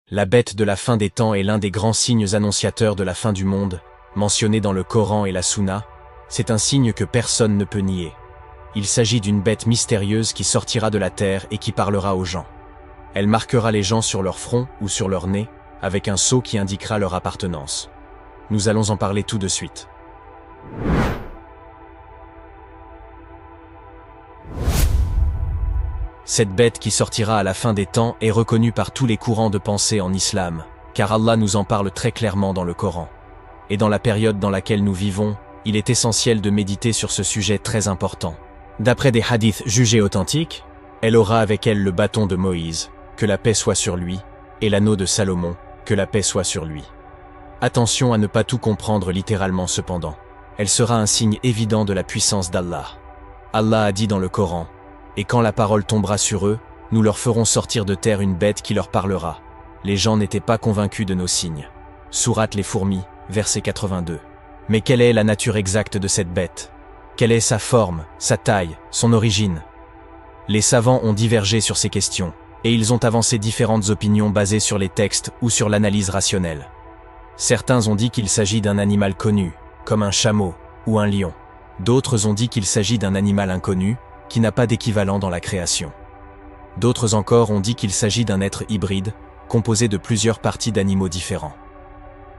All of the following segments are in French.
La bête de la fin des temps est l'un des grands signes annonciateurs de la fin du monde, mentionné dans le Coran et la Sunna. C'est un signe que personne ne peut nier. Il s'agit d'une bête mystérieuse qui sortira de la terre et qui parlera aux gens. Elle marquera les gens sur leur front ou sur leur nez, avec un sceau qui indiquera leur appartenance. Nous allons en parler tout de suite. Cette bête qui sortira à la fin des temps est reconnue par tous les courants de pensée en islam, car Allah nous en parle très clairement dans le Coran. Et dans la période dans laquelle nous vivons, il est essentiel de méditer sur ce sujet très important. D'après des hadiths jugés authentiques, elle aura avec elle le bâton de Moïse, que la paix soit sur lui, et l'anneau de Salomon, que la paix soit sur lui. Attention à ne pas tout comprendre littéralement cependant. Elle sera un signe évident de la puissance d'Allah. Allah a dit dans le Coran: « Et quand la parole tombera sur eux, nous leur ferons sortir de terre une bête qui leur parlera. » Les gens n'étaient pas convaincus de nos signes. Sourate les fourmis, verset 82. Mais quelle est la nature exacte de cette bête? Quelle est sa forme, sa taille, son origine? Les savants ont divergé sur ces questions, et ils ont avancé différentes opinions basées sur les textes ou sur l'analyse rationnelle. Certains ont dit qu'il s'agit d'un animal connu, comme un chameau ou un lion. D'autres ont dit qu'il s'agit d'un animal inconnu, qui n'a pas d'équivalent dans la création. D'autres encore ont dit qu'il s'agit d'un être hybride, composé de plusieurs parties d'animaux différents.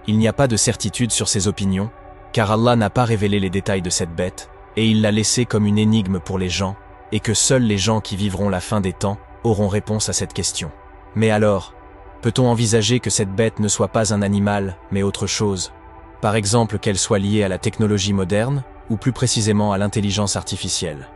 Il n'y a pas de certitude sur ces opinions, car Allah n'a pas révélé les détails de cette bête, et il l'a laissée comme une énigme pour les gens, et que seuls les gens qui vivront la fin des temps auront réponse à cette question. Mais alors, peut-on envisager que cette bête ne soit pas un animal, mais autre chose? Par exemple qu'elle soit liée à la technologie moderne, ou plus précisément à l'intelligence artificielle.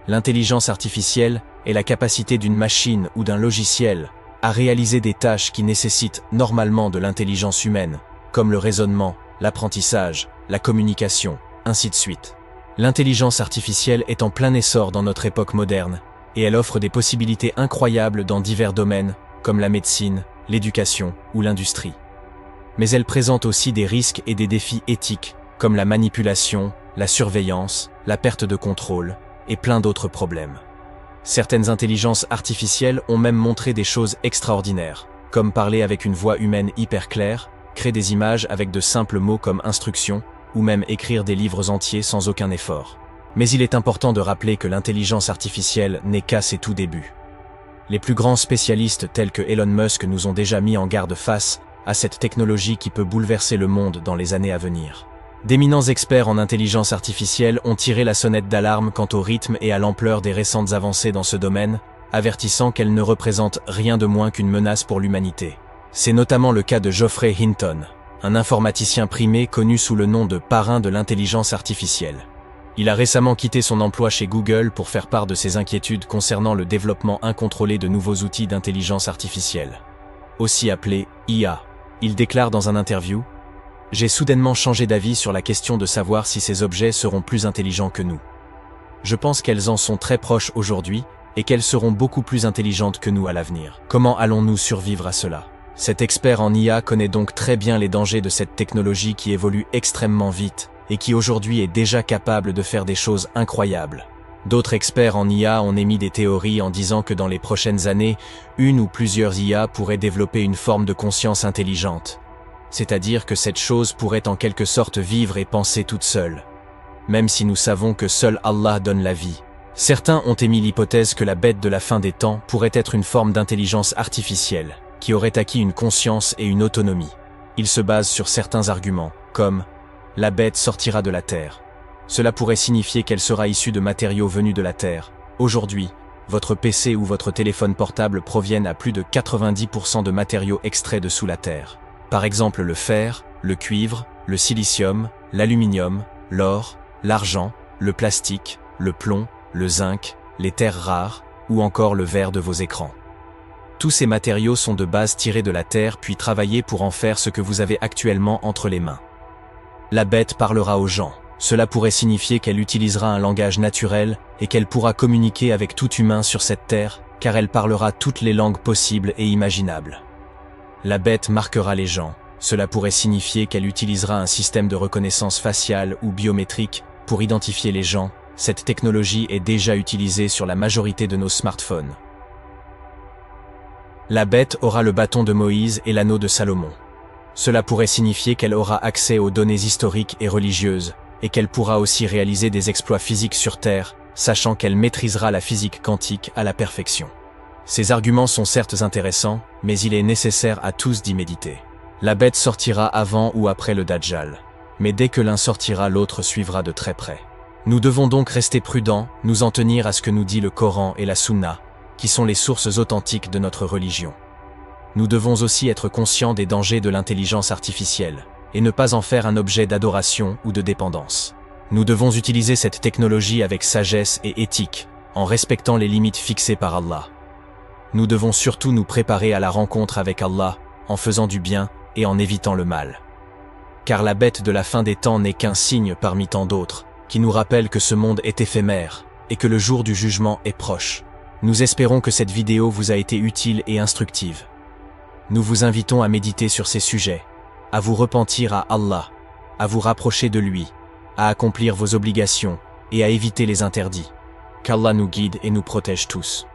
L'intelligence artificielle est la capacité d'une machine ou d'un logiciel à réaliser des tâches qui nécessitent normalement de l'intelligence humaine, comme le raisonnement, l'apprentissage, la communication, ainsi de suite. L'intelligence artificielle est en plein essor dans notre époque moderne, et elle offre des possibilités incroyables dans divers domaines, comme la médecine, l'éducation ou l'industrie. Mais elle présente aussi des risques et des défis éthiques, comme la manipulation, la surveillance, la perte de contrôle, et plein d'autres problèmes. Certaines intelligences artificielles ont même montré des choses extraordinaires, comme parler avec une voix humaine hyper claire, créer des images avec de simples mots comme instruction, ou même écrire des livres entiers sans aucun effort. Mais il est important de rappeler que l'intelligence artificielle n'est qu'à ses tout débuts. Les plus grands spécialistes tels que Elon Musk nous ont déjà mis en garde face à cette technologie qui peut bouleverser le monde dans les années à venir. D'éminents experts en intelligence artificielle ont tiré la sonnette d'alarme quant au rythme et à l'ampleur des récentes avancées dans ce domaine, avertissant qu'elles ne représentent rien de moins qu'une menace pour l'humanité. C'est notamment le cas de Geoffrey Hinton, un informaticien primé connu sous le nom de parrain de l'intelligence artificielle. Il a récemment quitté son emploi chez Google pour faire part de ses inquiétudes concernant le développement incontrôlé de nouveaux outils d'intelligence artificielle, aussi appelés IA. Il déclare dans un interview: « J'ai soudainement changé d'avis sur la question de savoir si ces objets seront plus intelligents que nous. Je pense qu'elles en sont très proches aujourd'hui et qu'elles seront beaucoup plus intelligentes que nous à l'avenir. Comment allons-nous survivre à cela ?» Cet expert en IA connaît donc très bien les dangers de cette technologie qui évolue extrêmement vite et qui aujourd'hui est déjà capable de faire des choses incroyables. D'autres experts en IA ont émis des théories en disant que dans les prochaines années, une ou plusieurs IA pourraient développer une forme de conscience intelligente. C'est-à-dire que cette chose pourrait en quelque sorte vivre et penser toute seule. Même si nous savons que seul Allah donne la vie. Certains ont émis l'hypothèse que la bête de la fin des temps pourrait être une forme d'intelligence artificielle, qui aurait acquis une conscience et une autonomie. Ils se basent sur certains arguments, comme « la bête sortira de la terre ». Cela pourrait signifier qu'elle sera issue de matériaux venus de la terre. Aujourd'hui, votre PC ou votre téléphone portable proviennent à plus de 90% de matériaux extraits de sous la terre. Par exemple le fer, le cuivre, le silicium, l'aluminium, l'or, l'argent, le plastique, le plomb, le zinc, les terres rares, ou encore le verre de vos écrans. Tous ces matériaux sont de base tirés de la terre puis travaillés pour en faire ce que vous avez actuellement entre les mains. La bête parlera aux gens. Cela pourrait signifier qu'elle utilisera un langage naturel et qu'elle pourra communiquer avec tout humain sur cette terre, car elle parlera toutes les langues possibles et imaginables. La bête marquera les gens. Cela pourrait signifier qu'elle utilisera un système de reconnaissance faciale ou biométrique pour identifier les gens. Cette technologie est déjà utilisée sur la majorité de nos smartphones. La bête aura le bâton de Moïse et l'anneau de Salomon. Cela pourrait signifier qu'elle aura accès aux données historiques et religieuses, et qu'elle pourra aussi réaliser des exploits physiques sur Terre, sachant qu'elle maîtrisera la physique quantique à la perfection. Ces arguments sont certes intéressants, mais il est nécessaire à tous d'y méditer. La bête sortira avant ou après le Dajjal. Mais dès que l'un sortira, l'autre suivra de très près. Nous devons donc rester prudents, nous en tenir à ce que nous dit le Coran et la Sunna, qui sont les sources authentiques de notre religion. Nous devons aussi être conscients des dangers de l'intelligence artificielle, et ne pas en faire un objet d'adoration ou de dépendance. Nous devons utiliser cette technologie avec sagesse et éthique, en respectant les limites fixées par Allah. Nous devons surtout nous préparer à la rencontre avec Allah, en faisant du bien et en évitant le mal. Car la bête de la fin des temps n'est qu'un signe parmi tant d'autres, qui nous rappelle que ce monde est éphémère, et que le jour du jugement est proche. Nous espérons que cette vidéo vous a été utile et instructive. Nous vous invitons à méditer sur ces sujets, à vous repentir à Allah, à vous rapprocher de lui, à accomplir vos obligations et à éviter les interdits. Qu'Allah nous guide et nous protège tous.